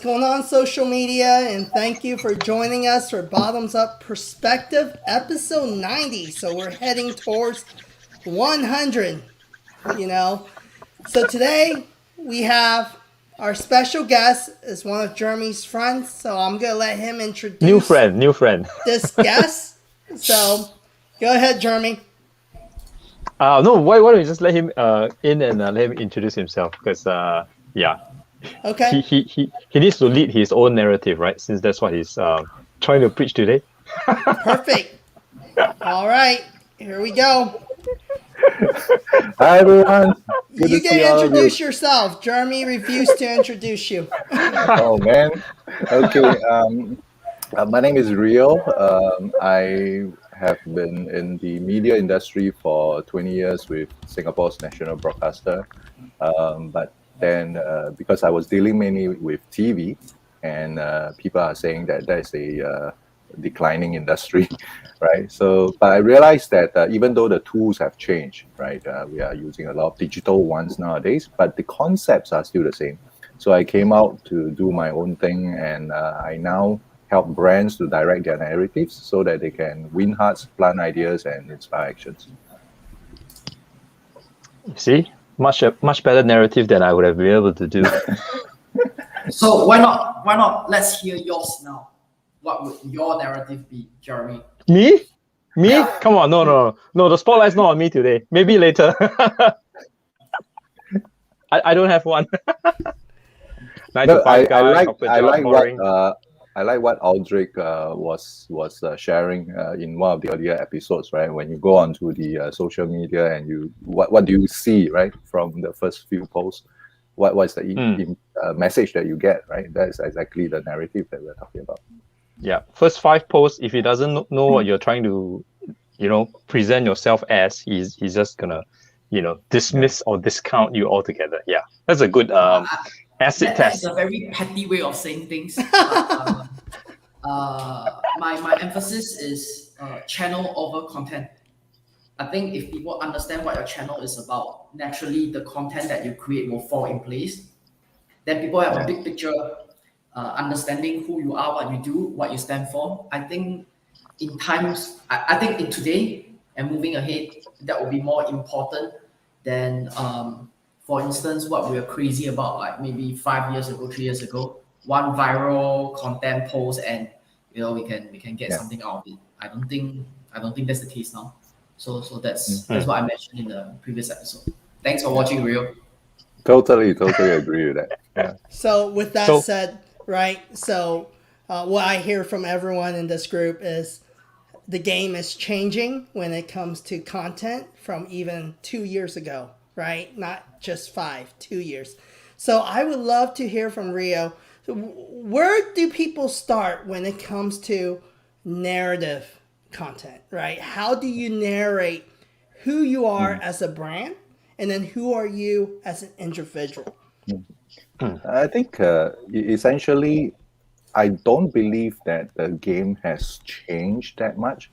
going on social media? And thank you for joining us for BottomsUp Perspective, episode 90. So we're heading towards 100, you know. So today we have our special guest is one of Jeremy's friends. So I'm going to let him introduce New friend. this guest. So go ahead, Jeremy. No, why don't you just let him in and let him introduce himself? Because Okay. he needs to lead his own narrative, right? Since that's what he's trying to preach today. Perfect. All right, here we go. Hi everyone. Good You to see can all of introduce you. yourself. Jeremy refused to introduce you. Oh man. Okay. My name is Ryo. I have been in the media industry for 20 years with Singapore's national broadcaster. But then, because I was dealing mainly with TV, and people are saying that there's a declining industry, right? So, but I realized that even though the tools have changed, right, we are using a lot of digital ones nowadays, but the concepts are still the same. So I came out to do my own thing, and I now help brands to direct their narratives so that they can win hearts, plant ideas, and inspire actions. See, much better narrative than I would have been able to do. So why not? Let's hear yours now. What would your narrative be, Jeremy? Me? Come on, no. The spotlight's not on me today. Maybe later. I don't have one. 9 to 5 guy, I like what Aldrich was sharing in one of the earlier episodes, right? When you go onto the social media and what do you see, right, from the first few posts? What's the message that you get, right? That's exactly the narrative that we're talking about. Yeah, first 5 posts. If he doesn't know what you're trying to, present yourself as, he's just gonna, dismiss or discount you altogether. Yeah, that's a good acid test. That's a very petty way of saying things. My emphasis is channel over content. I think if people understand what your channel is about, naturally the content that you create will fall in place. Then people have a big picture, understanding who you are, what you do, what you stand for. I think I think in today and moving ahead, that will be more important than, for instance, what we were crazy about like maybe 5 years ago, 3 years ago. One viral content post and we can get something out of it. I don't think that's the case now. So that's what I mentioned in the previous episode. Thanks for watching, Ryo. Totally agree with that. Yeah. So with that said, right? So what I hear from everyone in this group is the game is changing when it comes to content from even 2 years ago, right? Not just 5, 2 years. So I would love to hear from Ryo. Where do people start when it comes to narrative content, right? How do you narrate who you are as a brand, and then who are you as an individual? I think essentially, I don't believe that the game has changed that much.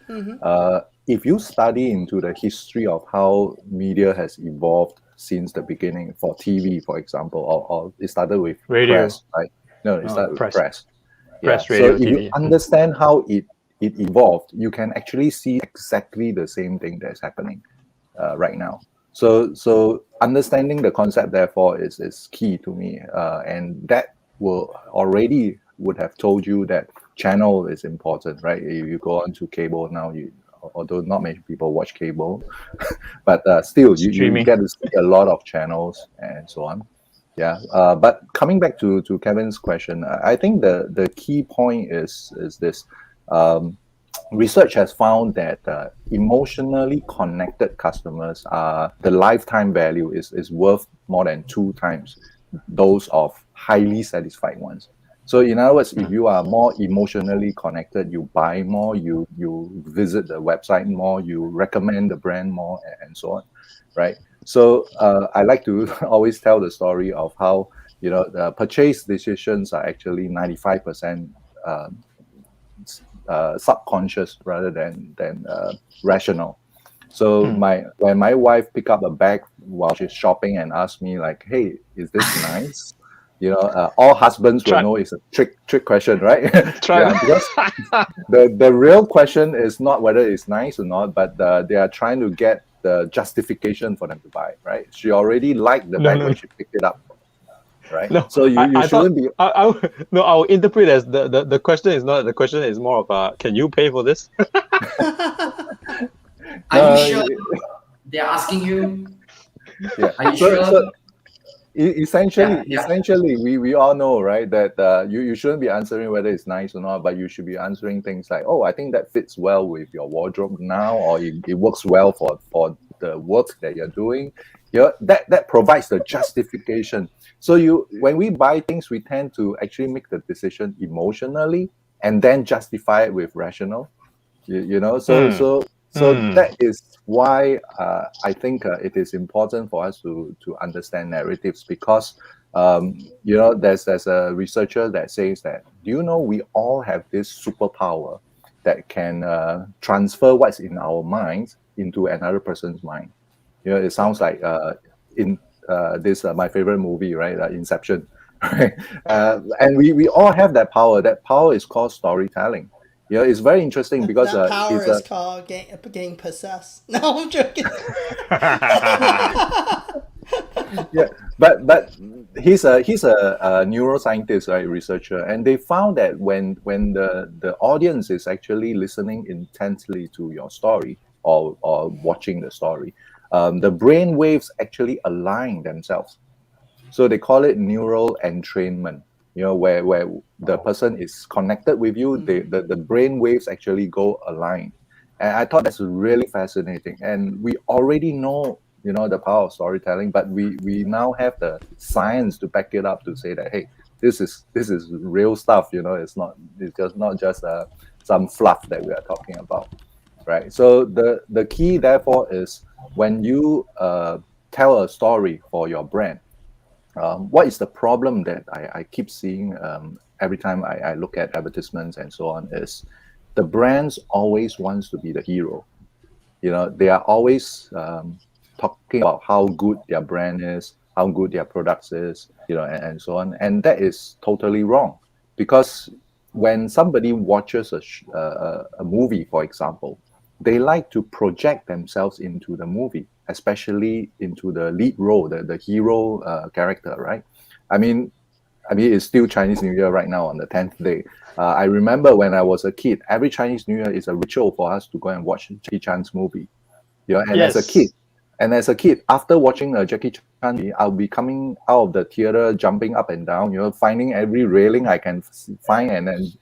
If you study into the history of how media has evolved since the beginning, for TV, for example, or it started with radio. Press, right? No, it started with press. Press, Yeah. radio, So if TV. you understand how it evolved, you can actually see exactly the same thing that's happening right now. So understanding the concept, therefore, is key to me, and that would have told you that channel is important, right? If you go onto cable now, although not many people watch cable, but still you get to see a lot of channels and so on. Yeah, but coming back to Kevin's question, I think the key point is this. Research has found that emotionally connected customers the lifetime value is worth more than 2 times those of highly satisfied ones. So in other words, if you are more emotionally connected, you buy more, you visit the website more, you recommend the brand more, and so on, right? So I like to always tell the story of how the purchase decisions are actually 95% subconscious rather than rational. So when my wife pick up a bag while she's shopping and asked me like, "Hey, is this nice?" all husbands will Try- know it's a trick question, right? Try- Because the real question is not whether it's nice or not, but they are trying to get the justification for them to buy, right? She already liked the bag when she picked it up, right? No, So you shouldn't be. I'll interpret as the question is not the question is more of can you pay for this? Are you sure they're asking you? Yeah. Are you sure? Essentially, we all know, right, that you shouldn't be answering whether it's nice or not, but you should be answering things like, oh, I think that fits well with your wardrobe now, or it works well for the work that you're doing. That provides the justification. So when we buy things, we tend to actually make the decision emotionally and then justify it with rational. So that is why I think it is important for us to understand narratives, because there's a researcher that says that, do you know we all have this superpower that can transfer what's in our minds into another person's mind. It sounds like in this my favorite movie, right? Inception. Right? And we all have that power. That power is called storytelling. It's very interesting because that power is called getting possessed. No, I'm joking. Yeah, but he's a neuroscientist, right, researcher, and they found that when the audience is actually listening intensely to your story or watching the story, the brain waves actually align themselves. So they call it neural entrainment. Where the person is connected with you, the brain waves actually go aligned. And I thought that's really fascinating. And we already know, the power of storytelling, but we now have the science to back it up to say that, hey, this is real stuff. It's just not just some fluff that we are talking about, right? So the key, therefore, is when you tell a story for your brand. What is the problem that I keep seeing every time I look at advertisements and so on is the brands always wants to be the hero. They are always talking about how good their brand is, how good their products is, and so on. And that is totally wrong, because when somebody watches a movie, for example, they like to project themselves into the movie, especially into the lead role, the hero character, right? I mean, it's still Chinese New Year right now on the 10th day. I remember when I was a kid, every Chinese New Year is a ritual for us to go and watch Jackie Chan's movie. And Yes. as a kid, after watching a Jackie Chan movie, I'll be coming out of the theater, jumping up and down, finding every railing I can find, and then,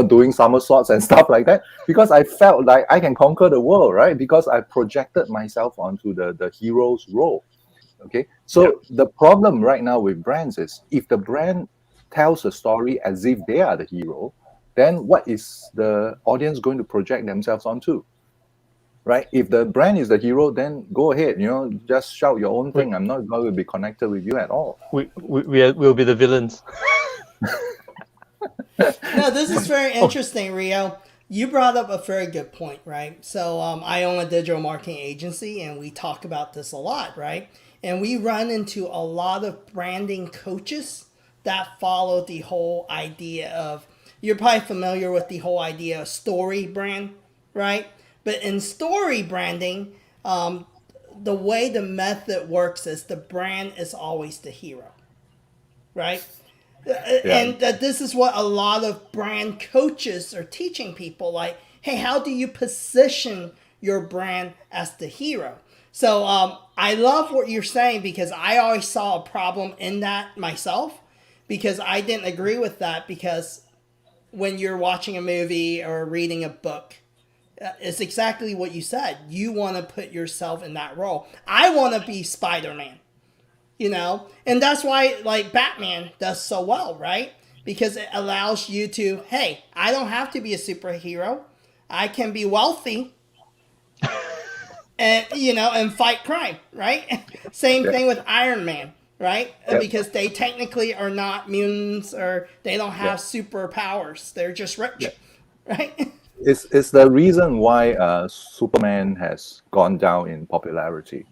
doing somersaults and stuff like that, because I felt like I can conquer the world, right? Because I projected myself onto the hero's role. Okay, so the problem right now with brands is, if the brand tells a story as if they are the hero, then what is the audience going to project themselves onto? Right? If the brand is the hero, then go ahead, just shout your own thing. I'm not going to be connected with you at all. We'll be the villains. No, this is very interesting, Ryo. You brought up a very good point, right? So I own a digital marketing agency, and we talk about this a lot, right? And we run into a lot of branding coaches that follow the whole idea of, you're probably familiar with the whole idea of story brand, right? But in story branding, the way the method works is the brand is always the hero, right? And this is what a lot of brand coaches are teaching people. Like, hey, how do you position your brand as the hero? So I love what you're saying, because I always saw a problem in that myself, because I didn't agree with that, because when you're watching a movie or reading a book, it's exactly what you said. You want to put yourself in that role. I want to be Spider-Man, and that's why, like, Batman does so well, right? Because it allows you to, hey, I don't have to be a superhero. I can be wealthy and, and fight crime, right? Same thing with Iron Man, right? Because they technically are not mutants, or they don't have superpowers. They're just rich, right? It's the reason why Superman has gone down in popularity.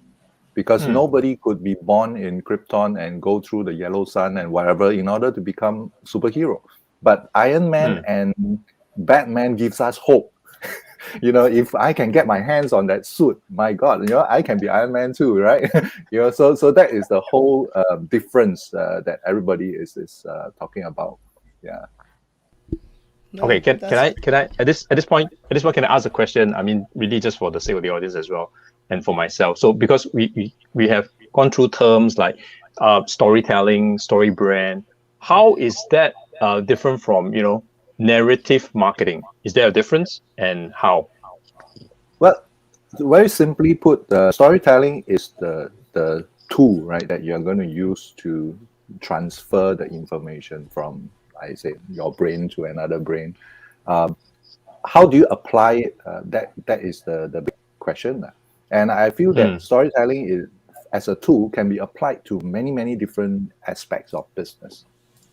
because nobody could be born in Krypton and go through the yellow sun and whatever in order to become superhero. But Iron Man and Batman gives us hope. If I can get my hands on that suit, my God, I can be Iron Man too, right? So that is the whole difference that everybody is talking about. Yeah. No, Okay, can I at this point can I ask a question? I mean, really just for the sake of the audience as well, and for myself. So because we have gone through terms like storytelling, story brand. How is that different from narrative marketing? Is there a difference, and how? Well, very simply put, storytelling is the tool, right, that you're going to use to transfer the information from, I say, your brain to another brain. How do you apply it? That is the big question. And I feel that storytelling is, as a tool, can be applied to many different aspects of business,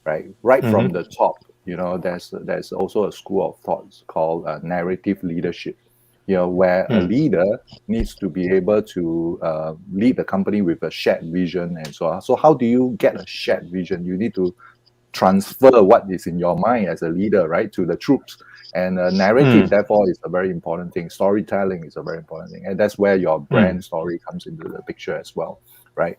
right? Right from the top, there's also a school of thoughts called narrative leadership. Where a leader needs to be able to lead the company with a shared vision and so on. So how do you get a shared vision? You need to transfer what is in your mind as a leader, right, to the troops. And narrative, therefore, is a very important thing. Storytelling is a very important thing. And that's where your brand story comes into the picture as well, right?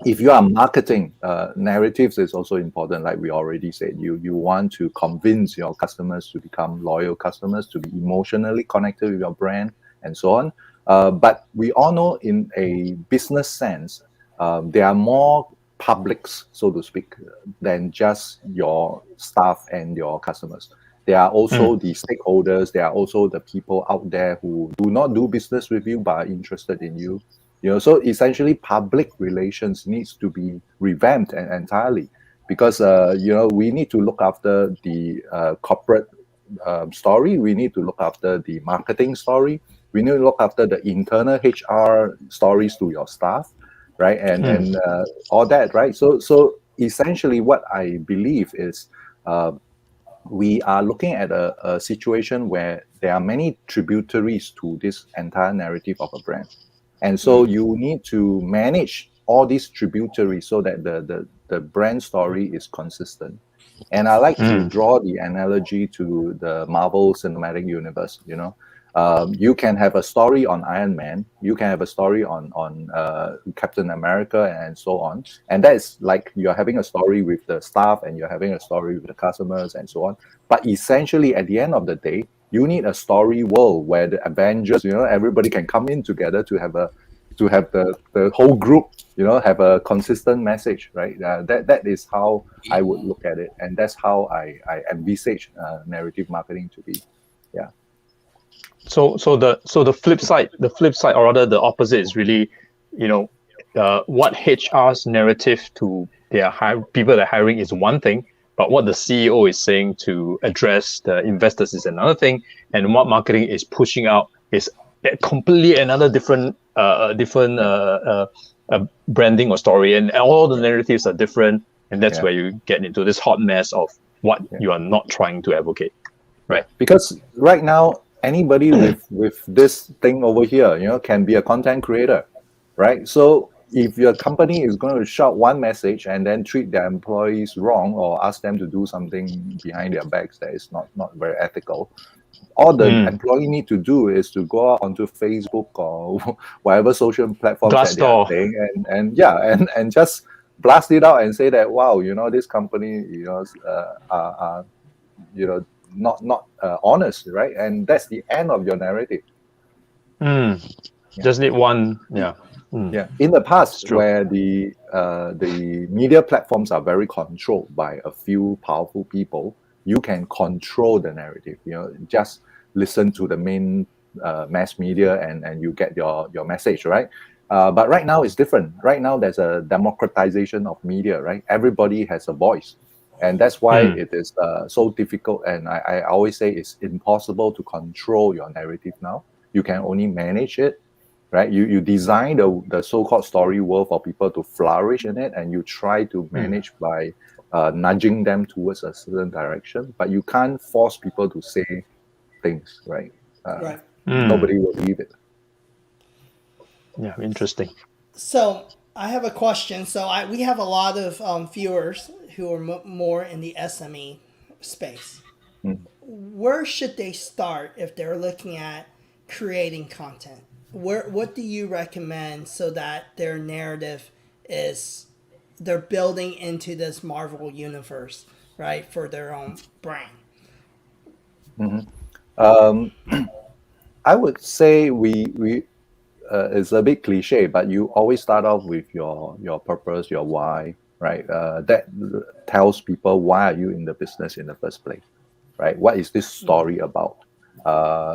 If you are marketing, narratives is also important. Like we already said, you want to convince your customers to become loyal customers, to be emotionally connected with your brand, and so on. But we all know, in a business sense, there are more publics, so to speak, than just your staff and your customers. There are also the stakeholders. There are also the people out there who do not do business with you but are interested in you. So essentially, public relations needs to be revamped entirely, because we need to look after the corporate story. We need to look after the marketing story. We need to look after the internal HR stories to your staff, right? And all that, right? So essentially, what I believe is we are looking at a situation where there are many tributaries to this entire narrative of a brand. And so you need to manage all these tributaries so that the brand story is consistent. And I like to draw the analogy to the Marvel Cinematic Universe. You can have a story on Iron Man, you can have a story on Captain America, and so on. And that is like you're having a story with the staff, and you're having a story with the customers, and so on. But essentially, at the end of the day, you need a story world where the Avengers, everybody can come in together to have the whole group, have a consistent message, right? That is how I would look at it, and that's how I envisage narrative marketing to be. Yeah. So the flip side, or rather the opposite, is really, what HR's narrative to their people they're hiring is one thing, but what the CEO is saying to address the investors is another thing, and what marketing is pushing out is completely another different branding or story, and all the narratives are different, and that's where you get into this hot mess of what you are not trying to advocate, right? Because right now, anybody with this thing over here, can be a content creator, right? So if your company is going to shout one message and then treat their employees wrong, or ask them to do something behind their backs that is not very ethical, all the employee need to do is to go out onto Facebook or whatever social platforms that they are saying, and just blast it out and say that, wow, this company, are not honest, right? And that's the end of your narrative. Just need one. In the past, where the media platforms are very controlled by a few powerful people, you can control the narrative. Just listen to the main mass media and you get your message, right? But right now it's different. Right now there's a democratization of media, right? Everybody has a voice. And that's why it is so difficult. And I always say it's impossible to control your narrative now. You can only manage it, right? You design the so-called story world for people to flourish in it, and you try to manage by nudging them towards a certain direction. But you can't force people to say things, right? Nobody will believe it. Yeah, interesting. So I have a question. So we have a lot of viewers who are more in the SME space. Where should they start if they're looking at creating content? What do you recommend so that their narrative is they're building into this Marvel universe, right, for their own brand? I would say we it's a bit cliche, but you always start off with your purpose, your why, right? That tells people why are you in the business in the first place, right? What is this story about?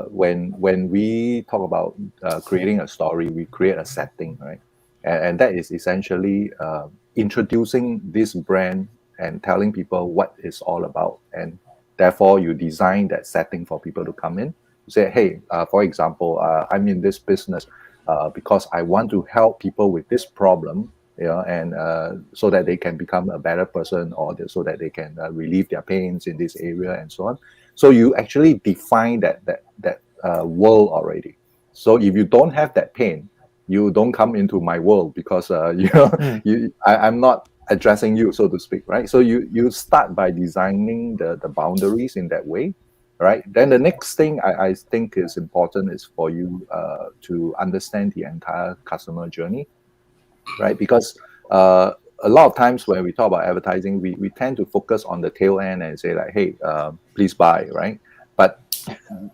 When we talk about creating a story, we create a setting, right? And that is essentially introducing this brand and telling people what it's all about, and therefore you design that setting for people to come in. Say, hey, for example, I'm in this business because I want to help people with this problem, and so that they can become a better person, or so that they can relieve their pains in this area and so on. So you actually define that world already. So if you don't have that pain, you don't come into my world, because I'm not addressing you, so to speak, right? So you start by designing the boundaries in that way, right? Then the next thing I think is important is for you to understand the entire customer journey, right? Because a lot of times when we talk about advertising, we tend to focus on the tail end and say like, hey, please buy, right? But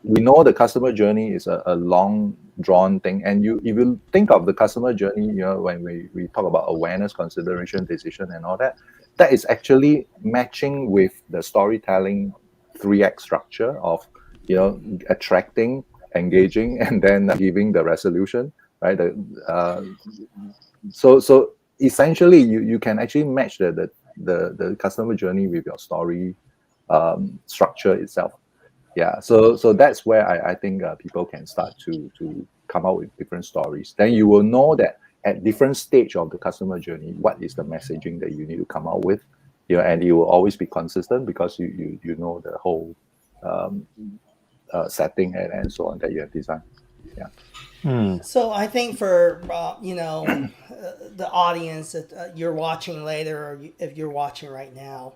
we know the customer journey is a long drawn thing, and if you think of the customer journey, when we talk about awareness, consideration, decision, and all that, that is actually matching with the storytelling 3x structure of attracting, engaging, and then giving the resolution, right? So essentially you can actually match the customer journey with your story structure itself. Yeah, so that's where I think people can start to come up with different stories. Then you will know that at different stage of the customer journey, what is the messaging that you need to come out with, and it will always be consistent, because you know the whole setting and so on that you have designed. Yeah. So I think for the audience that you're watching later, or if you're watching right now,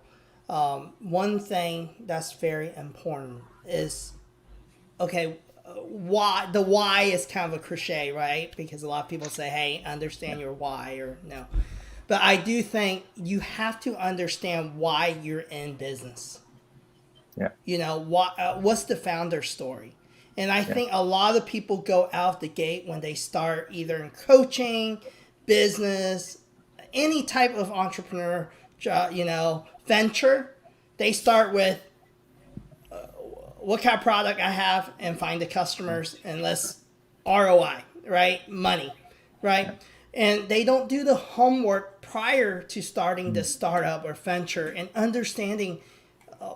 one thing that's very important is, okay, why is kind of a cliche, right? Because a lot of people say, hey, understand your why, or no. But I do think you have to understand why you're in business. Yeah. What's the founder story? And I think a lot of people go out the gate when they start either in coaching, business, any type of entrepreneur, venture. They start with what kind of product I have and find the customers, and let's ROI, right? Money, right? And they don't do the homework prior to starting the startup or venture and understanding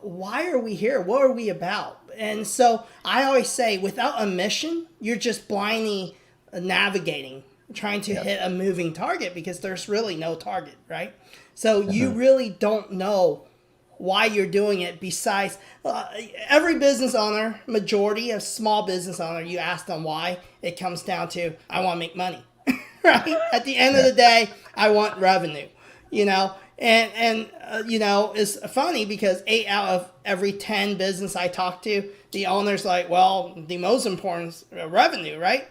why are we here? What are we about? And so I always say, without a mission, you're just blindly navigating, trying to hit a moving target, because there's really no target, right? So you really don't know why you're doing it. Besides, every business owner, majority of small business owner, you ask them why, it comes down to, I want to make money, right? At the end of the day, I want revenue, And it's funny because 8 out of every 10 business I talk to, the owner's like, well, the most important is revenue, right?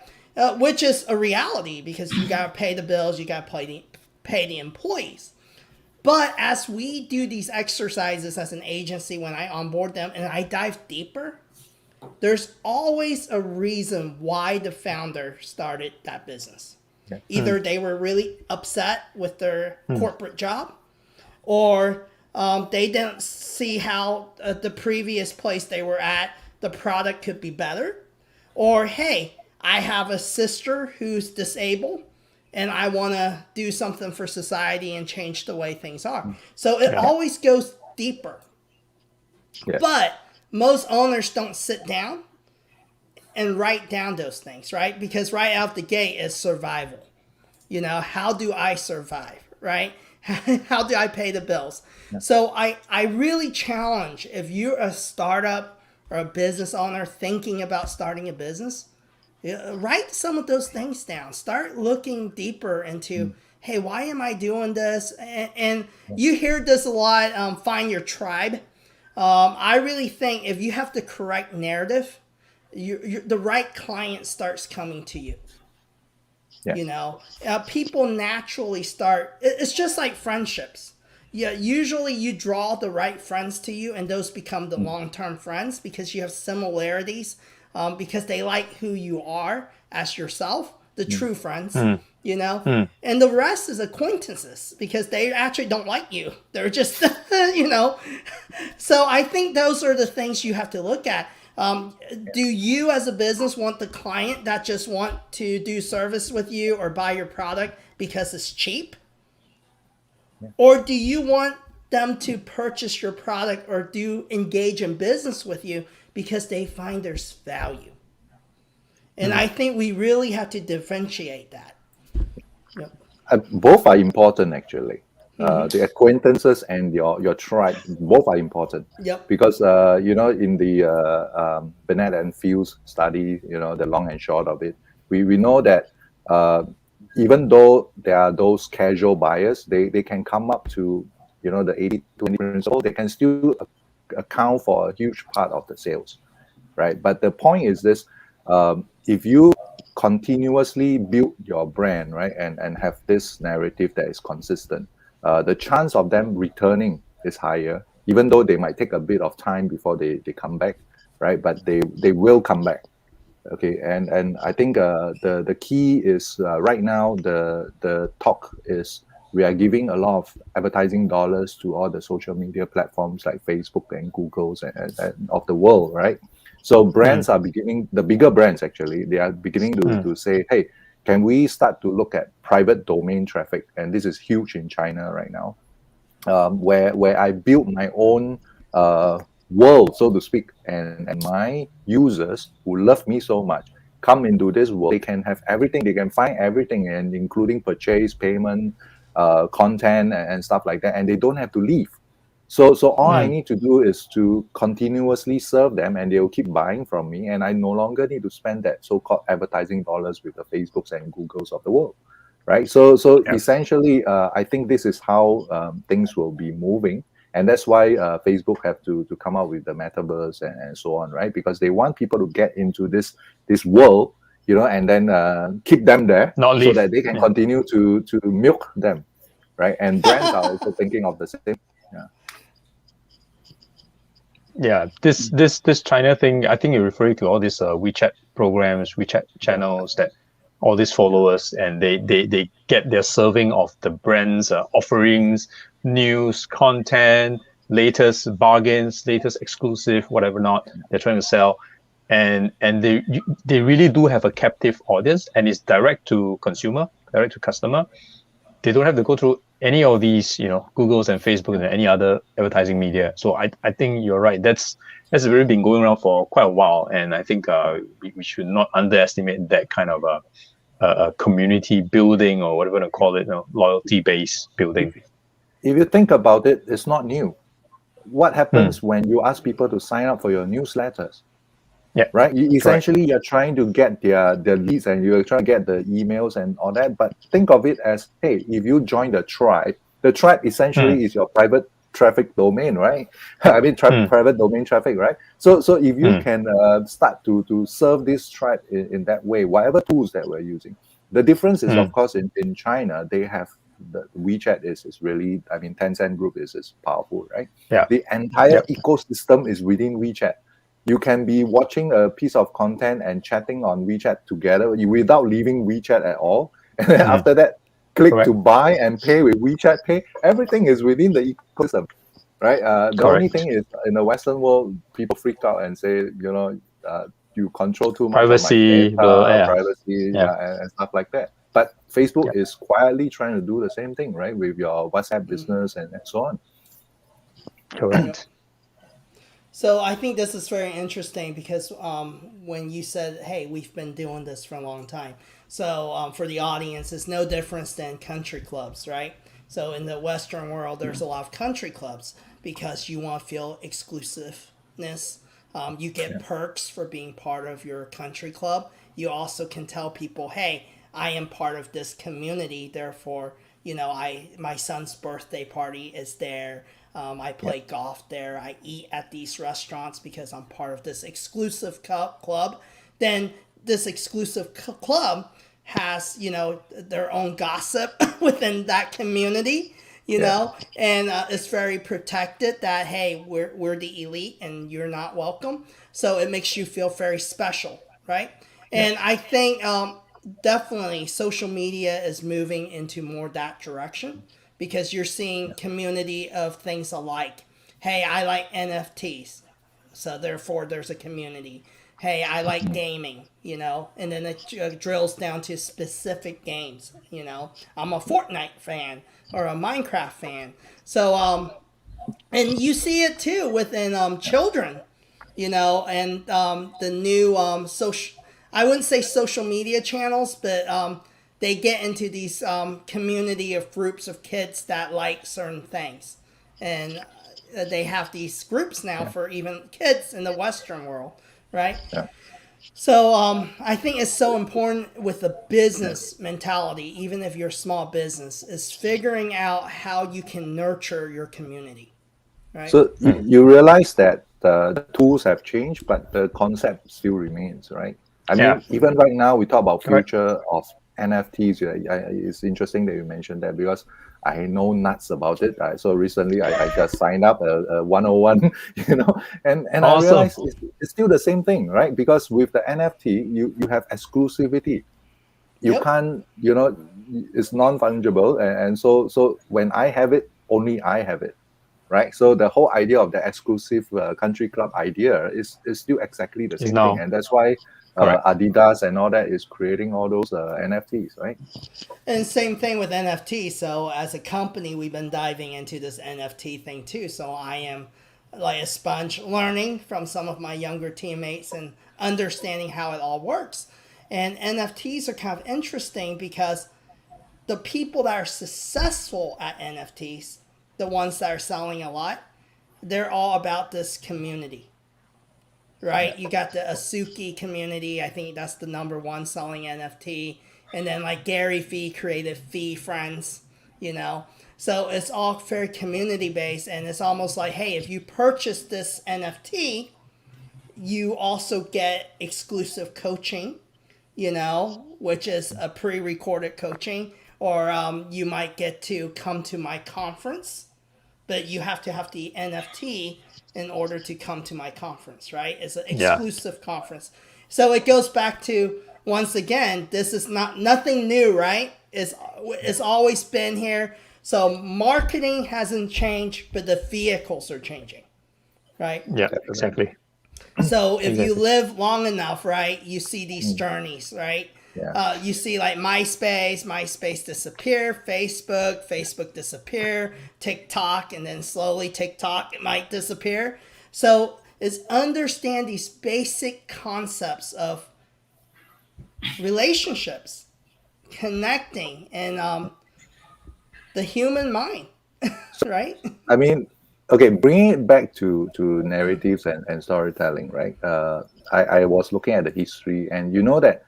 Which is a reality, because you got to pay the bills, you got to pay the employees. But as we do these exercises as an agency, when I onboard them and I dive deeper, there's always a reason why the founder started that business. Yeah. Either they were really upset with their corporate job, or they didn't see how the previous place they were at, the product could be better. Or, hey, I have a sister who's disabled, and I want to do something for society and change the way things are. So it always goes deeper. Yeah. But most owners don't sit down and write down those things, right? Because right out the gate is survival. How do I survive, right? How do I pay the bills? Yeah. So I really challenge, if you're a startup or a business owner thinking about starting a business, Write some of those things down. Start looking deeper into, hey, why am I doing this? And you hear this a lot, find your tribe. I really think if you have the correct narrative, the right client starts coming to you. Yeah. People naturally start. It's just like friendships. Yeah, usually you draw the right friends to you, and those become the long-term friends because you have similarities, because they like who you are as yourself, the true friends, and the rest is acquaintances because they actually don't like you. They're just, So I think those are the things you have to look at. Do you as a business want the client that just want to do service with you or buy your product because it's cheap? Yeah. Or do you want them to purchase your product or engage in business with you because they find there's value? And I think we really have to differentiate that. Yep. Both are important, actually. The acquaintances and your tribe, both are important. Yep. Because in the Burnett and Fields study, the long and short of it, we know that even though there are those casual buyers, they can come up to the 80-20 principle. They can still account for a huge part of the sales, right? But the point is this: if you continuously build your brand, right, and have this narrative that is consistent, the chance of them returning is higher, even though they might take a bit of time before they come back, right? But they will come back. Okay, and I think the key is right now the talk is we are giving a lot of advertising dollars to all the social media platforms like Facebook and Google's and of the world, right? So brands are beginning, the bigger brands actually, they are beginning to say, hey, can we start to look at private domain traffic? And this is huge in China right now, where I built my own world, so to speak, and my users who love me so much come into this world. They can have everything, they can find everything, and including purchase, payment, content, and stuff like that, and they don't have to leave. So all I need to do is to continuously serve them, and they'll keep buying from me, and I no longer need to spend that so-called advertising dollars with the Facebooks and Googles of the world, right? So essentially, I think this is how things will be moving. And that's why Facebook have to come out with the metaverse and so on, right? Because they want people to get into this world, and then keep them there, so that they can continue to milk them, right? And brands are also thinking of the same. Yeah, this China thing, I think you're referring to all these WeChat programs, WeChat channels that all these followers, and they get their serving of the brand's offerings, news, content, latest bargains, latest exclusive, whatever not they're trying to sell, and they really do have a captive audience, and it's direct to consumer, direct to customer. They don't have to go through any of these, Googles and Facebook and any other advertising media. So I think you're right. That's really been going around for quite a while, and I think we should not underestimate that kind of a community building, or whatever you want to call it, loyalty base building. If you think about it, it's not new. What happens when you ask people to sign up for your newsletters? Yeah, right. Essentially, you're trying to get their leads, and you're trying to get the emails and all that. But think of it as, hey, if you join the tribe essentially is your private traffic domain, right? I mean, private domain traffic, right? So if you can start to serve this tribe in that way, whatever tools that we're using. The difference is, of course, in China, they have the WeChat is really, I mean, Tencent Group is powerful, right? Yeah. The entire ecosystem is within WeChat. You can be watching a piece of content and chatting on WeChat together without leaving WeChat at all. And then after that, click to buy and pay with WeChat Pay. Everything is within the ecosystem, right? The only thing is, in the Western world, people freak out and say, you control too much privacy, of my data, privacy, and stuff like that. But Facebook is quietly trying to do the same thing, right? With your WhatsApp business and so on. Correct. So I think this is very interesting because when you said, hey, we've been doing this for a long time. So for the audience, it's no difference than country clubs, right? So in the Western world, there's a lot of country clubs because you want to feel exclusiveness. You get perks for being part of your country club. You also can tell people, hey, I am part of this community. Therefore, my son's birthday party is there. I play golf there. I eat at these restaurants because I'm part of this exclusive club. Then this exclusive club has, their own gossip within that community, and it's very protected that, hey, we're the elite and you're not welcome. So it makes you feel very special, right? And I think definitely social media is moving into more that direction because you're seeing community of things alike. Hey, I like NFTs, so therefore there's a community. Hey, I like gaming, and then it drills down to specific games. I'm a Fortnite fan or a Minecraft fan. So, and you see it too within children, and the new social. I wouldn't say social media channels, but they get into these community of groups of kids that like certain things, and they have these groups now for even kids in the Western world, right? Yeah. So I think it's so important with the business mentality, even if you're a small business, is figuring out how you can nurture your community, right? So you realize that the tools have changed, but the concept still remains, right? I mean, even right now, we talk about future of NFTs. It's interesting that you mentioned that because I know nuts about it. So recently, I just signed up a 101, and awesome. I realized it's still the same thing, right? Because with the NFT, you have exclusivity. You can't, it's non-fungible, and so when I have it, only I have it. Right, so the whole idea of the exclusive country club idea is still exactly the same thing, and that's why Adidas and all that is creating all those NFTs, right? And same thing with NFT. So as a company, we've been diving into this NFT thing too. So I am like a sponge, learning from some of my younger teammates and understanding how it all works. And NFTs are kind of interesting because the people that are successful at NFTs, the ones that are selling a lot, they're all about this community, right? You got the Asuki community. I think that's the #1 selling NFT. And then like Gary Vee created Vee Friends, So it's all very community based. And it's almost like, hey, if you purchase this NFT, you also get exclusive coaching, which is a pre-recorded coaching. Or you might get to come to my conference, but you have to have the NFT in order to come to my conference, right? It's an exclusive conference. So it goes back to, once again, this is nothing new, right? It's always been here. So marketing hasn't changed, but the vehicles are changing, right? Yeah, exactly. So if you live long enough, right, you see these journeys, right? Yeah. You see like MySpace disappear, Facebook disappear, TikTok, and then slowly TikTok might disappear. So it's understand these basic concepts of relationships, connecting, and the human mind, right? I mean, okay, bringing it back to narratives and storytelling, right? I was looking at the history, and you know that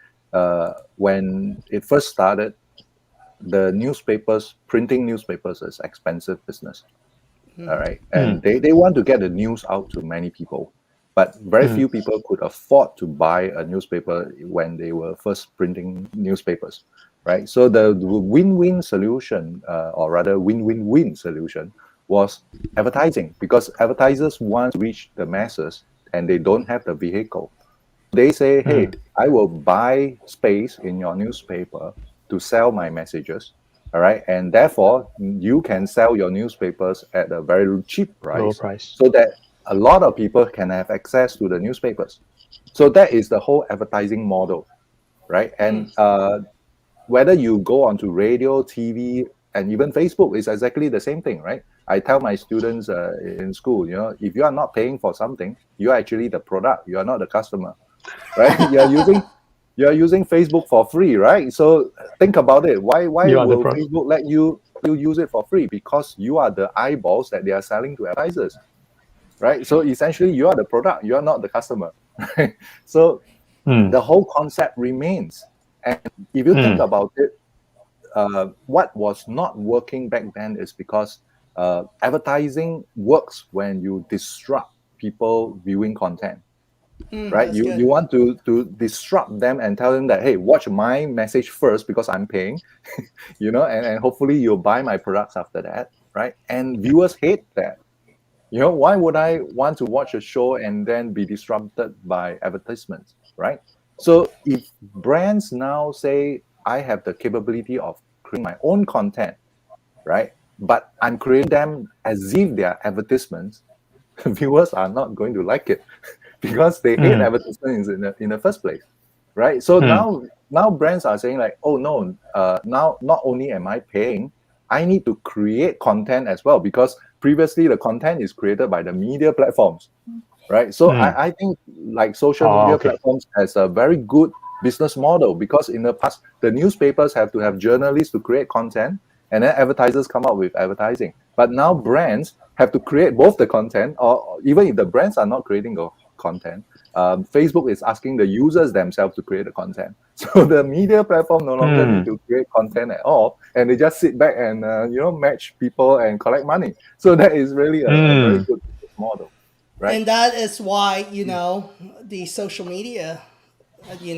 when it first started, the printing newspapers is expensive business. All right, and they want to get the news out to many people, but very few people could afford to buy a newspaper when they were first printing newspapers, right? So the win-win solution, or rather win-win-win solution, was advertising, because advertisers want to reach the masses and they don't have the vehicle. They say, hey, I will buy space in your newspaper to sell my messages, all right? And therefore, you can sell your newspapers at a very cheap price, so that a lot of people can have access to the newspapers. So that is the whole advertising model, right? And whether you go onto radio, TV, and even Facebook, is exactly the same thing, right? I tell my students in school, if you are not paying for something, you are actually the product. You are not the customer. Right? You're using Facebook for free, right? So think about it. Why will Facebook let you use it for free? Because you are the eyeballs that they are selling to advertisers. right? So essentially, you are the product, you are not the customer, right? So the whole concept remains. And if you think about it, what was not working back then is because advertising works when you disrupt people viewing content, right? You want to disrupt them and tell them that, hey, watch my message first because I'm paying, and hopefully you'll buy my products after that, right? And viewers hate that. Why would I want to watch a show and then be disrupted by advertisements, right? So if brands now say, I have the capability of creating my own content, right? But I'm creating them as if they are advertisements, viewers are not going to like it because they hate advertisements in the first place, right? So now brands are saying like, oh no, now not only am I paying, I need to create content as well, because previously the content is created by the media platforms, right? So I think like social media platforms has a very good business model, because in the past the newspapers have to have journalists to create content, and then advertisers come up with advertising. But now brands have to create both the content, or even if the brands are not creating the content, Facebook is asking the users themselves to create the content. So the media platform no longer need to create content at all, and they just sit back and match people and collect money. So that is really a very good business model, right? And that is why the social media,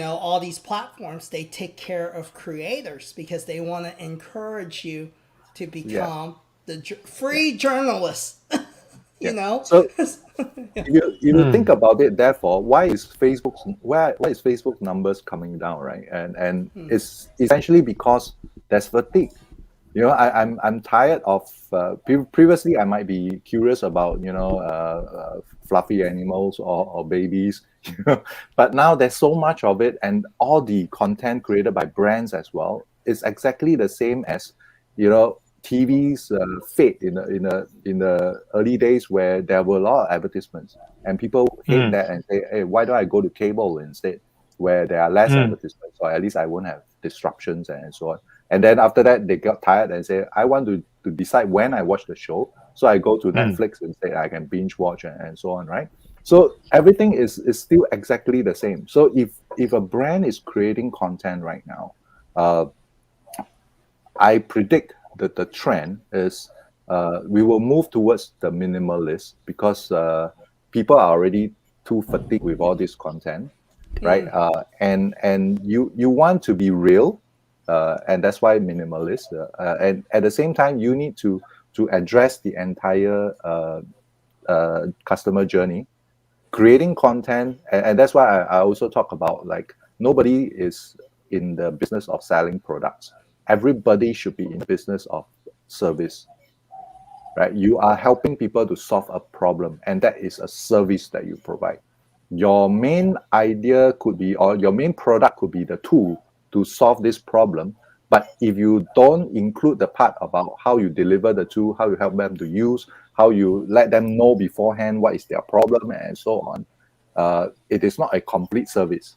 all these platforms, they take care of creators because they want to encourage you to become the free journalist. So if you think about it, therefore, why is Facebook's numbers coming down, right? And it's essentially because there's fatigue. I'm tired of previously I might be curious about fluffy animals or babies, but now there's so much of it, and all the content created by brands as well is exactly the same as TV's fate in the early days, where there were a lot of advertisements, and people hate that and say, hey, why don't I go to cable instead, where there are less advertisements, or at least I won't have disruptions and so on. And then after that, they got tired and say, I want to decide when I watch the show, so I go to Netflix instead. I can binge watch and so on, right? So everything is still exactly the same. So if a brand is creating content right now, I predict that the trend is we will move towards the minimalist, because people are already too fatigued with all this content, right? And you want to be real, and that's why minimalist. And at the same time, you need to address the entire customer journey, creating content, and that's why I also talk about, like, nobody is in the business of selling products. Everybody should be in the business of service, right? You are helping people to solve a problem, and that is a service that you provide. Your main idea could be, or your main product could be the tool to solve this problem. But if you don't include the part about how you deliver the tool, how you help them to use, how you let them know beforehand what is their problem and so on, it is not a complete service,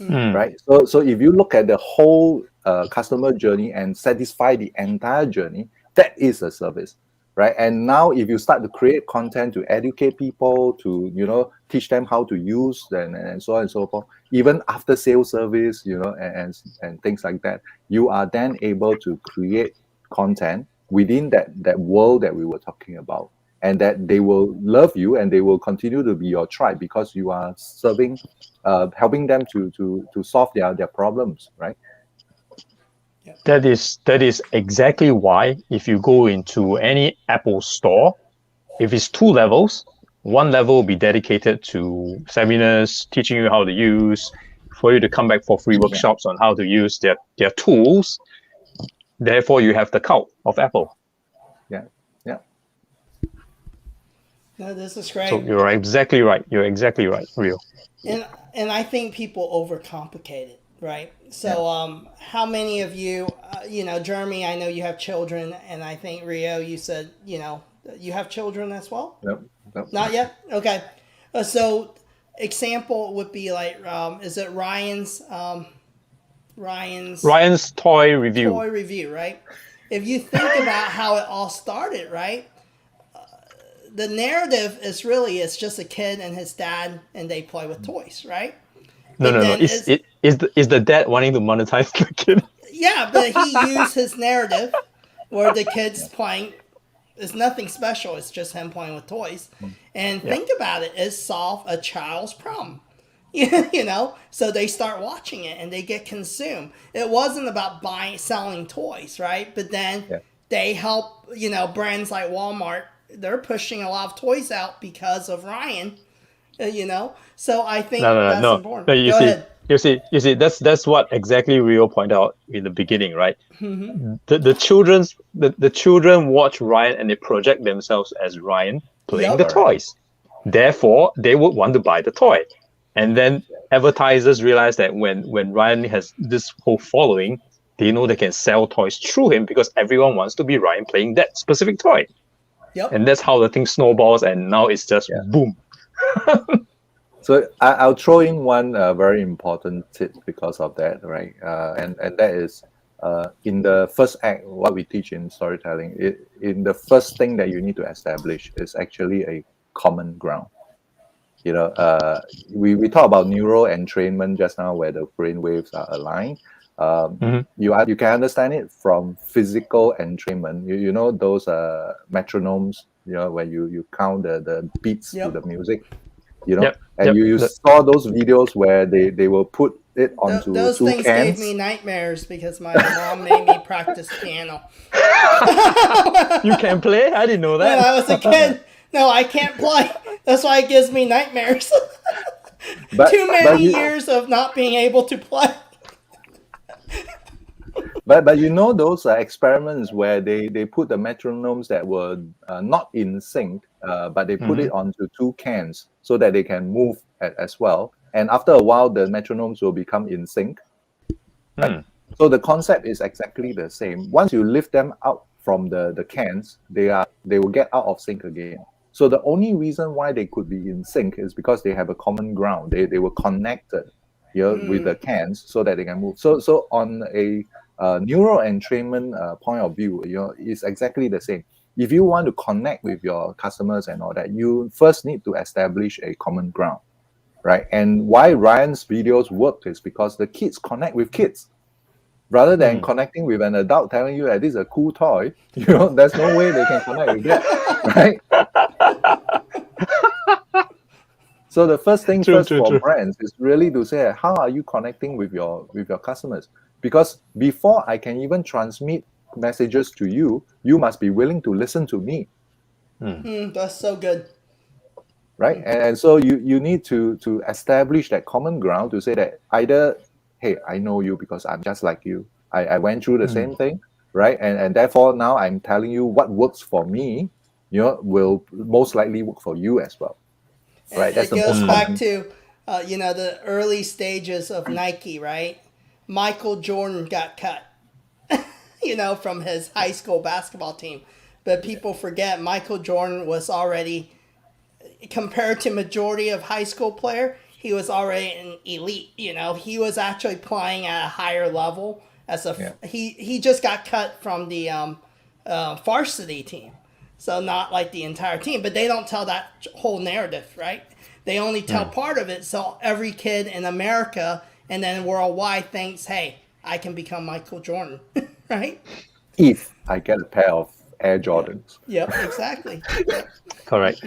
right? So if you look at the whole customer journey and satisfy the entire journey, that is a service, right? And now if you start to create content to educate people, to teach them how to use and so on and so forth, even after sales service, and things like that, you are then able to create content within that world that we were talking about, and that they will love you and they will continue to be your tribe, because you are serving, helping them to solve their problems, right? That is exactly why, if you go into any Apple store, if it's 2 levels, one level will be dedicated to seminars, teaching you how to use, for you to come back for free workshops on how to use their tools. Therefore, you have the cult of Apple. Yeah. No, this is great. So you're exactly right. Ryo. And I think people overcomplicate it, right? So how many of you, Jeremy, I know you have children, and I think Ryo, you said, you have children as well? Nope. Not yet? Okay. So example would be like, is it Ryan's toy review. Toy review, right? If you think about how it all started, right? the narrative is really it's just a kid and his dad and they play with toys, right? No. Is the dad wanting to monetize the kid? Yeah, but he used his narrative where the kid's playing. It's nothing special. It's just him playing with toys. And think about it. It solved a child's problem. You know? So they start watching it and they get consumed. It wasn't about selling toys, right? But then they help, you know, brands like Walmart. They're pushing a lot of toys out because of Ryan, you know? So I think that's important. No, Go ahead. You see, that's what exactly Ryo pointed out in the beginning, right? The children watch Ryan and they project themselves as Ryan playing the toys. Therefore, they would want to buy the toy. And then advertisers realize that when Ryan has this whole following, they know they can sell toys through him because everyone wants to be Ryan playing that specific toy. Yep. And that's how the thing snowballs, and now it's just boom. So I'll throw in one very important tip because of that, right? And that is in the first act, what we teach in storytelling, in the first thing that you need to establish is actually a common ground. You know, we talk about neural entrainment just now, where the brain waves are aligned. You can understand it from physical entrainment. You know those metronomes. You know, when you count the beats to the music. You know, you saw those videos where they will put it onto those two things cans. gave me nightmares because my mom made me practice piano. You can play? I didn't know that. When I was a kid. No, I can't play. That's why it gives me nightmares. Too many years of not being able to play. But you know those experiments where they put the metronomes that were not in sync, but they put it onto two cans so that they can move as well. And after a while, the metronomes will become in sync. Right? So the concept is exactly the same. Once you lift them out from the cans, they will get out of sync again. So the only reason why they could be in sync is because they have a common ground. They were connected with the cans so that they can move. So on a neural entrainment point of view, you know, it's exactly the same. If you want to connect with your customers and all that, you first need to establish a common ground, right? And why Ryan's videos worked is because the kids connect with kids. Rather than connecting with an adult telling you that this is a cool toy, you know, there's no way they can connect with that, right? So the first thing for brands is really to say, how are you connecting with your customers? Because before I can even transmit messages to you, you must be willing to listen to me. That's so good. Right? And so you need to establish that common ground to say that either, hey, I know you because I'm just like you. I went through the same thing, right? And therefore now I'm telling you what works for me, you know, will most likely work for you as well. Right? It goes back to, you know, the early stages of Nike, right? Michael Jordan got cut, you know, from his high school basketball team. But people forget Michael Jordan was already, compared to majority of high school player, he was already an elite. You know, he was actually playing at a higher level. He just got cut from the varsity team. So not like the entire team, but they don't tell that whole narrative, right? They only tell part of it. So every kid in America and then worldwide thinks, hey, I can become Michael Jordan, right? If I get a pair of Air Jordans. Yep, exactly. Yep. Correct.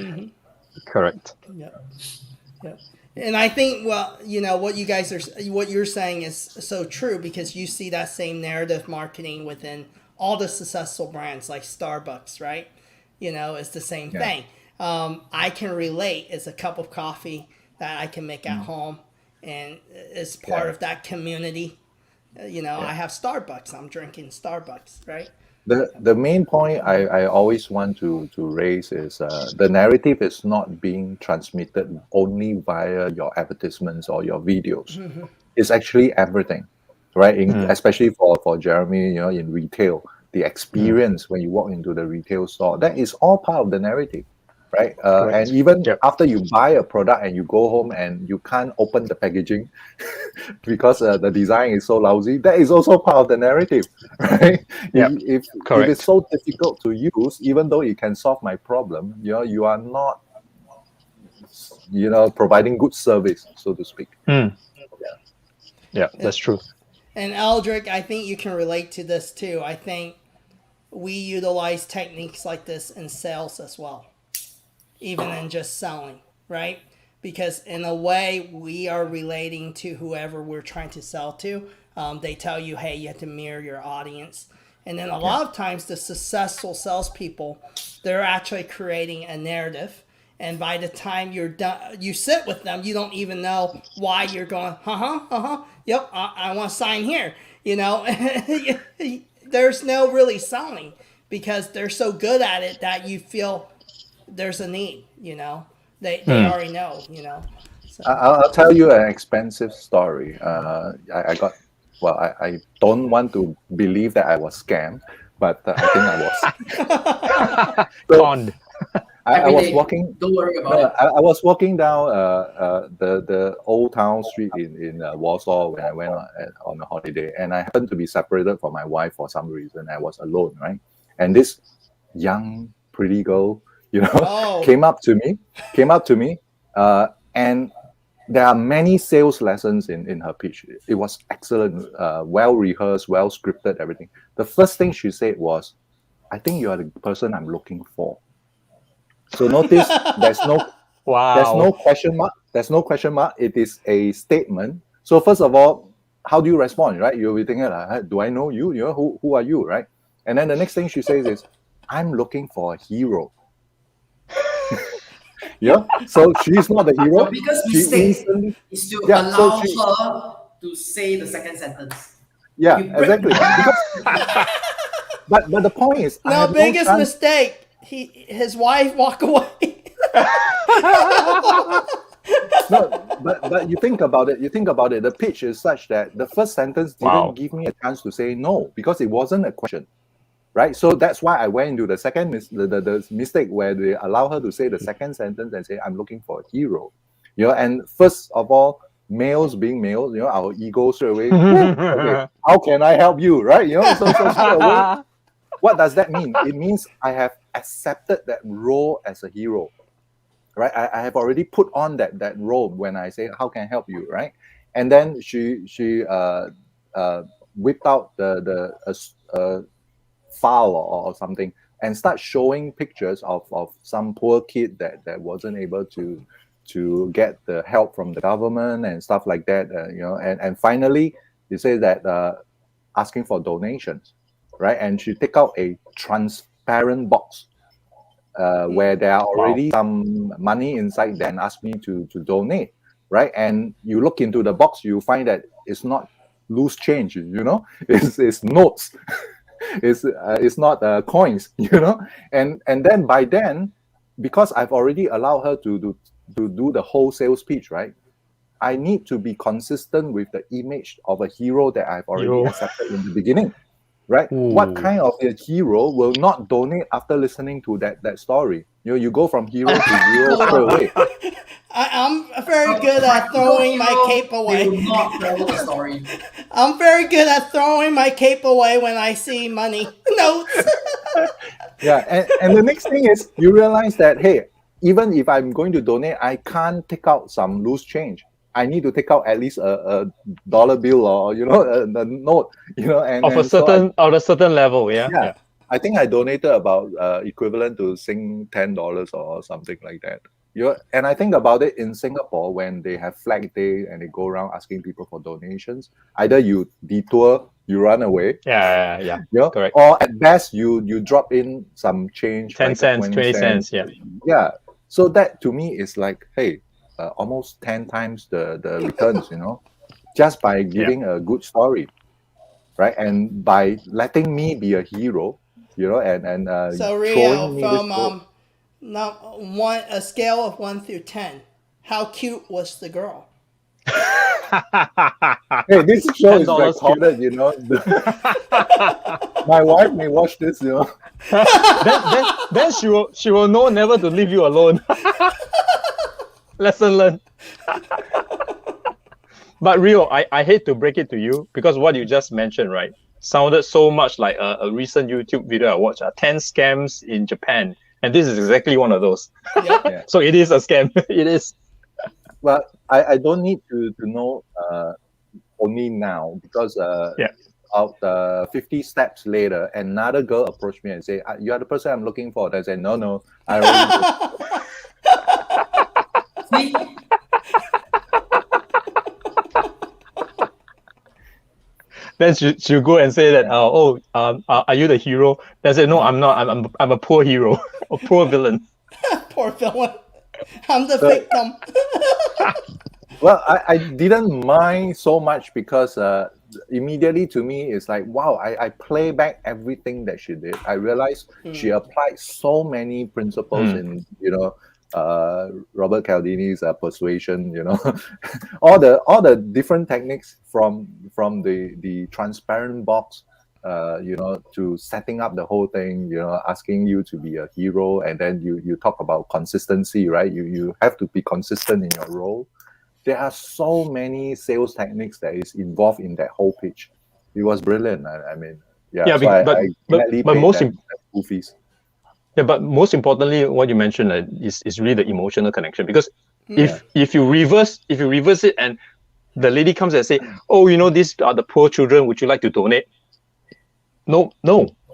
Correct. Yep. Yep. And I think, well, you know, what you're saying is so true because you see that same narrative marketing within all the successful brands like Starbucks, right? You know, it's the same thing. I can relate. It's a cup of coffee that I can make at home, and it's part of that community. You know, I have Starbucks. I'm drinking Starbucks, right? The main point I always want to raise is the narrative is not being transmitted only via your advertisements or your videos. It's actually everything, right? Especially for Jeremy, you know, in retail, the experience when you walk into the retail store, that is all part of the narrative, right? Correct. And even Yep. after you buy a product and you go home and you can't open the packaging because the design is so lousy, that is also part of the narrative, right? Yep. If Correct. it's so difficult to use, even though it can solve my problem, you are not, providing good service, so to speak. Yeah, that's true. And Eldrick, I think you can relate to this too. I think we utilize techniques like this in sales as well, even in just selling, right? Because in a way, we are relating to whoever we're trying to sell to. They tell you, hey, you have to mirror your audience. And then a lot of times, the successful salespeople, they're actually creating a narrative. And by the time you're done, you sit with them, you don't even know why you're going, yep, I want to sign here. There's no really selling because they're so good at it that you feel there's a need, They already know, So. I'll tell you an expensive story. I got, well, I don't want to believe that I was scammed, but I think I was. Conned. I was walking. Don't worry about it. I was walking down the old town street in Warsaw when I went on a holiday, and I happened to be separated from my wife for some reason. I was alone, right? And this young, pretty girl, came up to me, and there are many sales lessons in her pitch. It was excellent, well rehearsed, well scripted, everything. The first thing she said was, "I think you are the person I'm looking for." So notice there's no question mark. There's no question mark. It is a statement. So first of all, how do you respond, right? You'll be thinking, do I know you? Who are you, right? And then the next thing she says is, "I'm looking for a hero." So she's not the hero. The biggest She mistake instantly, is to Yeah, so allow she- her to say the second sentence. yeah, You break- exactly. But the point is, I No, have biggest chance- mistake. His wife walk away. No, but you think about it. The pitch is such that the first sentence didn't give me a chance to say no because it wasn't a question, right? So that's why I went into the second the mistake where they allow her to say the second sentence and say, "I'm looking for a hero," And first of all, males being males, our ego straight away. Okay, how can I help you, right? So straight away. What does that mean? It means I have accepted that role as a hero, right? I have already put on that role when I say, "How can I help you?" Right? And then she whipped out the file or something and start showing pictures of some poor kid that wasn't able to get the help from the government and stuff like that. And finally, they say that asking for donations. Right, and she take out a transparent box where there are already some money inside there and ask me to donate. Right, and you look into the box, you find that it's not loose change. It's notes. It's not coins. And then by then, because I've already allowed her to do the whole sales pitch, right? I need to be consistent with the image of a hero that I've already accepted in the beginning. Right? Ooh. What kind of a hero will not donate after listening to that story? You go from hero to zero straight away. I'm very good at throwing my cape They away. will not follow the story. I'm very good at throwing my cape away when I see money notes. Yeah, and the next thing is you realize that, hey, even if I'm going to donate, I can't take out some loose change. I need to take out at least a dollar bill or a note, and of a certain level, yeah. I think I donated about equivalent to $10 or something like that. And I think about it in Singapore when they have Flag Day and they go around asking people for donations. Either you detour, you run away. Yeah. Correct. Or at best you drop in some change. 10 cents, 20 cents, yeah. Yeah. So that to me is like, hey, almost 10 times the returns, just by giving a good story, right? And by letting me be a hero, and So Ryo, showing me from a scale of 1 through 10, how cute was the girl? Hey, this show is $10 recorded, My wife may watch this, then she will know never to leave you alone. Lesson learned. But Ryo, I hate to break it to you because what you just mentioned, right, sounded so much like a recent YouTube video I watched, 10 scams in Japan. And this is exactly one of those. Yeah. So it is a scam. It is. Well, I don't need to know only now because about 50 steps later, another girl approached me and said, "You are the person I'm looking for." I said, "No, I already." See? Then she'll go and say that, are you the hero? Then I say, no, I'm not. I'm a poor hero, a poor villain. Poor villain. I'm the victim. Well, I didn't mind so much because immediately to me it's like, wow, I play back everything that she did. I realized she applied so many principles in, Robert Cialdini's persuasion, all the different techniques from the transparent box, to setting up the whole thing, asking you to be a hero, and then you talk about consistency, right? You have to be consistent in your role. There are so many sales techniques that is involved in that whole pitch. It was brilliant. I mean, but most school fees. Yeah, but most importantly, what you mentioned is really the emotional connection. Because if you reverse it and the lady comes and say, "Oh, these are the poor children. Would you like to donate?" No,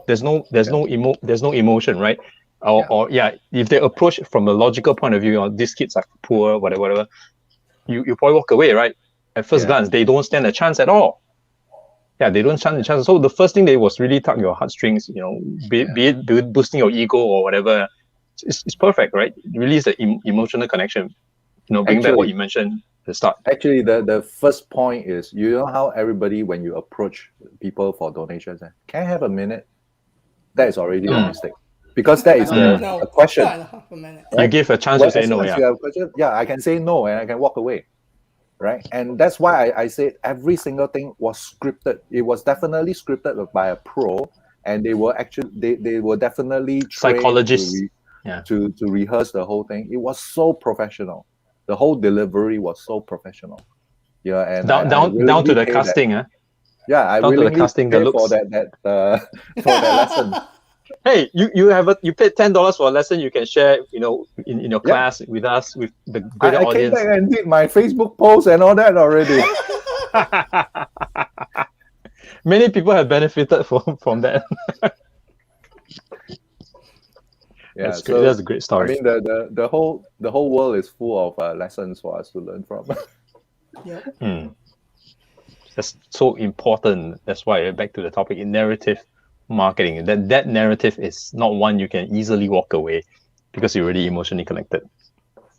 there's no emotion, right? Or if they approach from a logical point of view, these kids are poor, whatever. You probably walk away, right? At first glance, they don't stand a chance at all. Yeah, they don't stand a chance. So the first thing they was really tug your heartstrings, be it boosting your ego or whatever. It's perfect, right? Release the emotional connection. Bring back what you mentioned at the start. Actually, the first point is, how everybody, when you approach people for donations, can I have a minute? That is already a mistake. Because that is a question. Right? You give a chance to say no. You have a question, I can say no and I can walk away. Right, and that's why I said every single thing was scripted. It was definitely scripted by a pro, and they were definitely trained psychologists to rehearse the whole thing. It was so professional. The whole delivery was so professional. Yeah, and down to the casting, I willingly pay for that lesson. Hey, you paid $10 for a lesson you can share, in your class with us, with the greater audience. I came back and did my Facebook post and all that already. Many people have benefited from that. That's great. That's a great story. I mean, the whole world is full of lessons for us to learn from. That's so important. That's why back to the topic in narrative marketing, that narrative is not one you can easily walk away because you're already emotionally connected.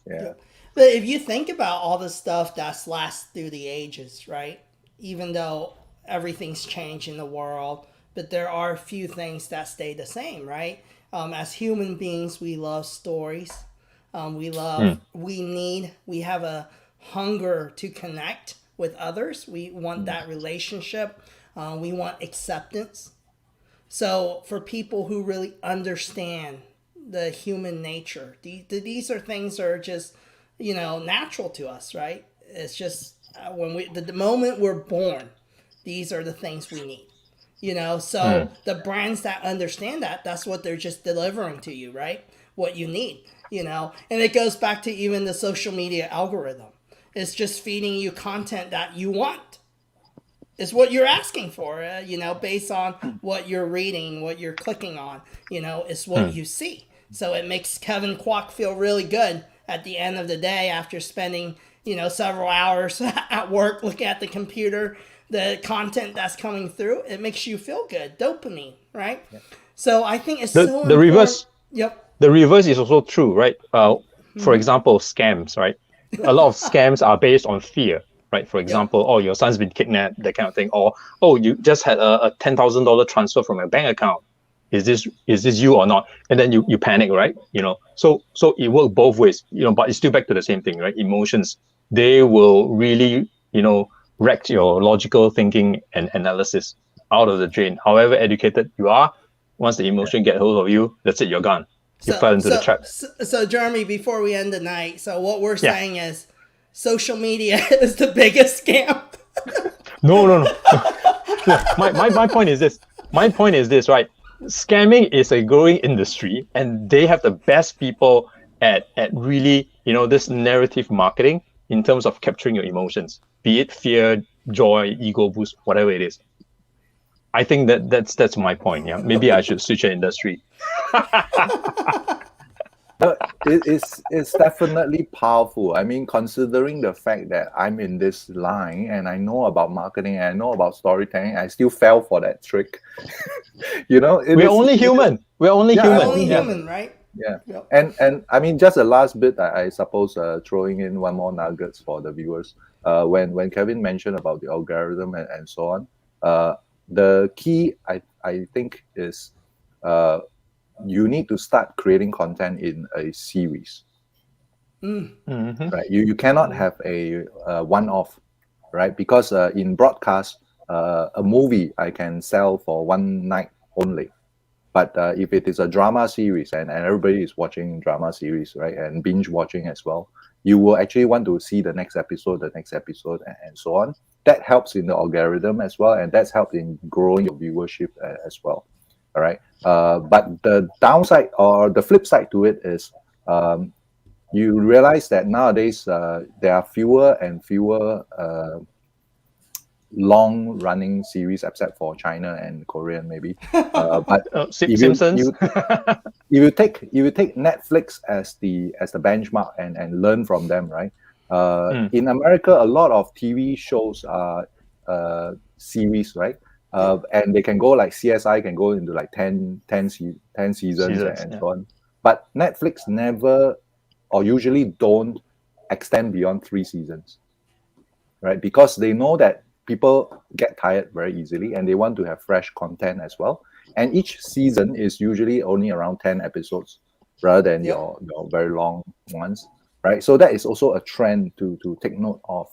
But if you think about all the stuff that's lasted through the ages, right? Even though everything's changed in the world, but there are a few things that stay the same, right? As human beings, we love stories. We have a hunger to connect with others. We want that relationship. We want acceptance. So for people who really understand the human nature, these are things that are just, natural to us, right? It's just when the moment we're born, these are the things we need, So the brands that understand that's what they're just delivering to you, right? What you need, And it goes back to even the social media algorithm. It's just feeding you content that you want. It's what you're asking for, based on what you're reading, what you're clicking on, it's what you see. So it makes Kevin Kwok feel really good at the end of the day after spending, several hours at work looking at the computer, the content that's coming through, it makes you feel good. Dopamine, right? Yep. So I think it's so important. The reverse. Yep. The reverse is also true, right? For example, scams, right? A lot of scams are based on fear. Right, for example, your son's been kidnapped, that kind of thing, or you just had a $10,000 transfer from a bank account. Is this you or not? And then you panic, right? So it works both ways, but it's still back to the same thing, right? Emotions, they will really, wreck your logical thinking and analysis out of the drain. However educated you are, Once the emotion get hold of you, that's it. You're gone. You fell into the trap. So, Jeremy, before we end the night, so what we're Yeah. saying is social media is the biggest scam. No. My point is this. My point is this, right? Scamming is a growing industry, and they have the best people at really, this narrative marketing in terms of capturing your emotions, be it fear, joy, ego boost, whatever it is. I think that's my point. Yeah, maybe I should switch an industry. It's definitely powerful. I mean, considering the fact that I'm in this line and I know about marketing and I know about storytelling, I still fell for that trick. We're only human. We're only human. Only human, right? Yeah. Yep. And I mean, just a last bit, I suppose, throwing in one more nuggets for the viewers. When Kevin mentioned about the algorithm and so on, the key I think is you need to start creating content in a series. Mm-hmm. Right? You cannot have a one-off, right? Because in broadcast, a movie I can sell for one night only. But if it is a drama series and everybody is watching drama series, right, and binge watching as well, you will actually want to see the next episode, and so on. That helps in the algorithm as well, and that's helped in growing your viewership as well. All right. But the downside or the flip side to it is you realize that nowadays there are fewer and fewer long-running series, except for China and Korean, maybe. But if Simpsons. you take Netflix as the benchmark and learn from them, right? In America, a lot of TV shows are series, right? And they can go like CSI can go into like 10 seasons and so on. But Netflix never or usually don't extend beyond 3 seasons, right? Because they know that people get tired very easily and they want to have fresh content as well. And each season is usually only around 10 episodes rather than your very long ones, right? So that is also a trend to take note of.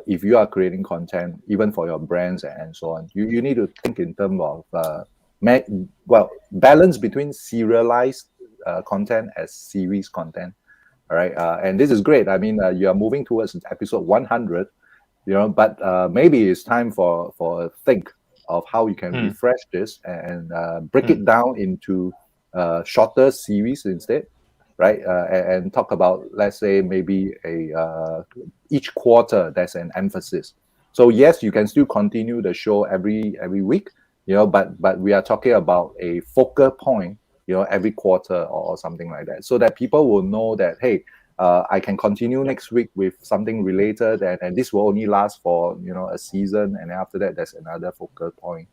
If you are creating content, even for your brands and so on, you need to think in terms of balance between serialized content as series content. All right, and this is great. I mean, you are moving towards episode 100, but maybe it's time for a think of how you can refresh this and break it down into shorter series instead, right? And talk about, let's say, maybe each quarter there's an emphasis. So yes, you can still continue the show every week, but we are talking about a focal point, every quarter or something like that, so that people will know that, hey, I can continue next week with something related, and this will only last for a season, and after that there's another focal point,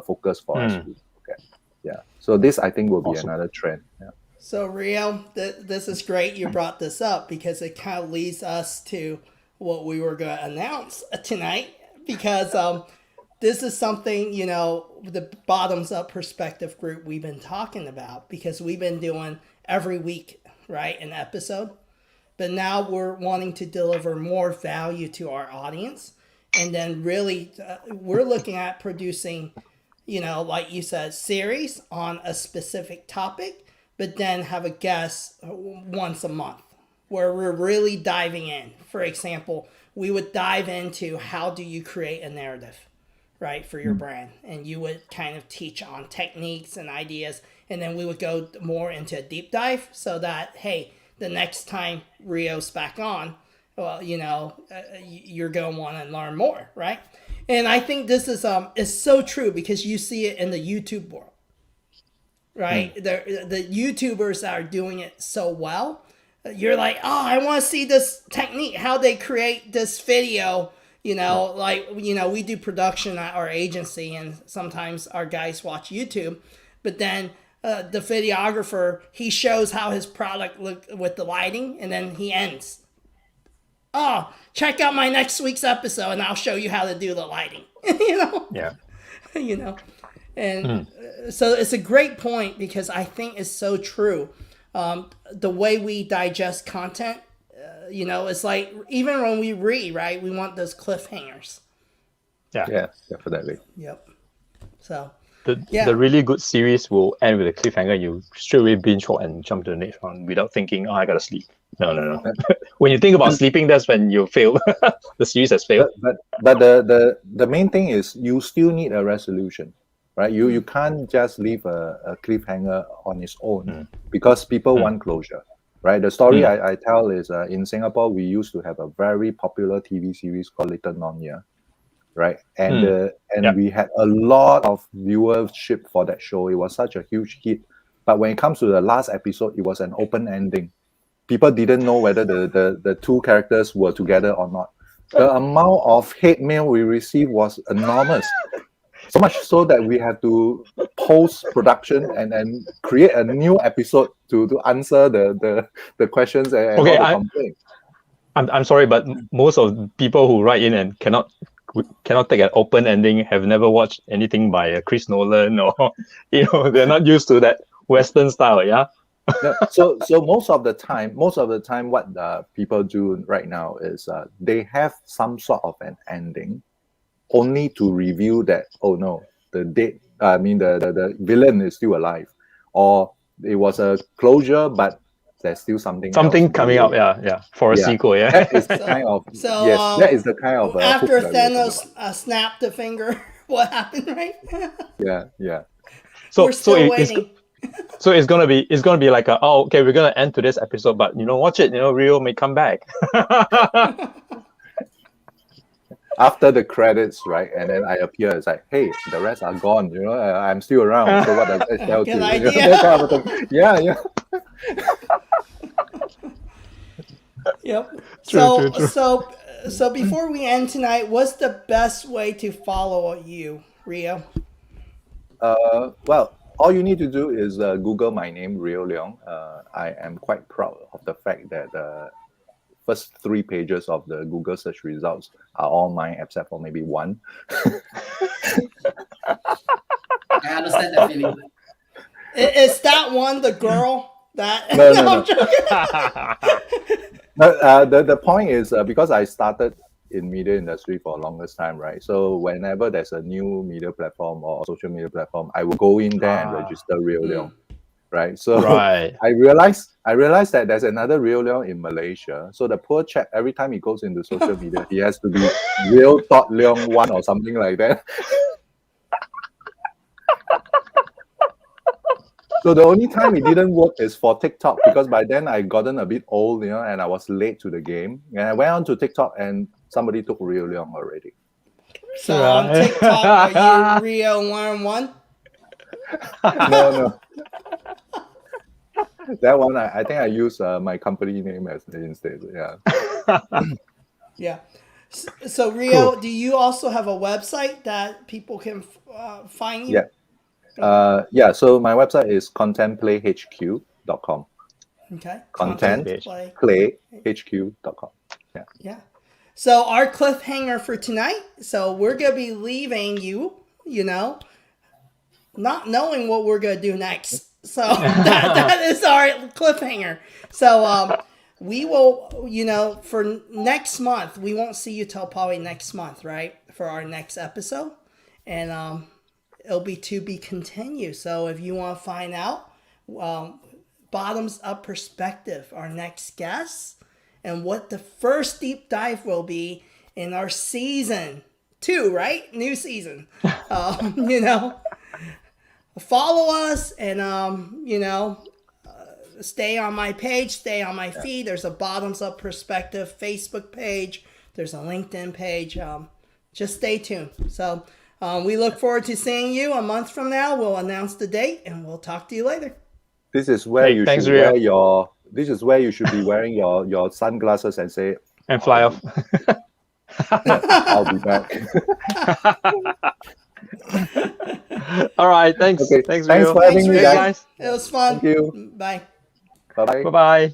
focus for us to look at. Yeah. So this, I think, will be another trend. Yeah. So Ryo, this is great you brought this up, because it kind of leads us to what we were going to announce tonight, because this is something, the Bottoms Up Perspective group we've been talking about, because we've been doing every week, right, an episode. But now we're wanting to deliver more value to our audience. And then really, we're looking at producing, like you said, series on a specific topic, but then have a guest once a month where we're really diving in. For example, we would dive into how do you create a narrative, right, for your brand. And you would kind of teach on techniques and ideas. And then we would go more into a deep dive so that, hey, the next time Ryo's back on, well, you're going to want to learn more, right? And I think this is so true, because you see it in the YouTube world, right? The YouTubers that are doing it so well, you're like, oh, I want to see this technique, how they create this video, we do production at our agency, and sometimes our guys watch YouTube, but then the videographer, he shows how his product looked with the lighting, and then he ends. Oh, check out my next week's episode, and I'll show you how to do the lighting. Yeah. And so it's a great point, because I think it's so true. The way we digest content, it's like, even when we read, right, we want those cliffhangers. Yeah. Yeah, definitely. Yep. So, the really good series will end with a cliffhanger. You straight away binge watch and jump to the next one without thinking, oh, I gotta sleep. No. When you think about sleeping, that's when you fail. The series has failed. But the main thing is you still need a resolution, right? You can't just leave a cliffhanger on its own because people want closure, right? The story I tell is in Singapore we used to have a very popular TV series called Little Nyonya, right? And we had a lot of viewership for that show. It was such a huge hit, but when it comes to the last episode, it was an open ending. People didn't know whether the two characters were together or not. The amount of hate mail we received was enormous. So much so that we had to post-production and create a new episode to answer the questions and all the complaints. I'm sorry, but most of the people who write in and cannot take an open ending have never watched anything by Chris Nolan, or they're not used to that Western style. Yeah. So most of the time, what people do right now is they have some sort of an ending, only to reveal that the villain is still alive, or it was a closure, but there's still something coming up. For a sequel. Yeah. That is the kind of that is the kind of after Thanos snapped the finger, what happened, right? Yeah. So we're still waiting. So it's gonna be like we're gonna end to this episode, but watch it. Ryo may come back. After the credits, right, and then I appear. It's like, hey, the rest are gone. I'm still around. So what does that tell you? That kind of thing. Yeah. Yep. True. So before we end tonight, what's the best way to follow you, Ryo? Well, all you need to do is Google my name, Ryo Leong. I am quite proud of the fact that the first 3 pages of the Google search results are all mine, except for maybe one. I understand that feeling. Is that one the girl? That No. The point is because I started in media industry for the longest time, right? So whenever there's a new media platform or social media platform, I will go in there and register Ryo Leong, right? So I realized that there's another Ryo Leong in Malaysia. So the poor chap, every time he goes into social media, he has to be Ryo.Leong1 or something like that. So the only time it didn't work is for TikTok, because by then I gotten a bit old, and I was late to the game. And I went on to TikTok and somebody took Ryo Leong already. So on TikTok, are you Ryo111? No. That one, I think I use my company name as instead. Yeah. Yeah. So Ryo, do you also have a website that people can find you? Yeah. So my website is contentplayhq.com. Okay. Contentplayhq.com. Yeah. So our cliffhanger for tonight. So we're gonna be leaving you, not knowing what we're gonna do next. So that is our cliffhanger. So we will, for next month, we won't see you till probably next month, right? For our next episode, and it'll be to be continued. So if you want to find out, Bottoms Up Perspective, our next guest, and what the first deep dive will be in our season 2, right? New season. Follow us and, stay on my page, stay on my feed. There's a Bottoms Up Perspective Facebook page. There's a LinkedIn page. Just stay tuned. So we look forward to seeing you a month from now. We'll announce the date and we'll talk to you later. This is where you should wear your. This is where you should be wearing your sunglasses and say. And fly off. I'll be back. All right. Thanks. Okay. Thanks for having me, guys. It was fun. Thank you. Bye. Bye-bye. Bye-bye.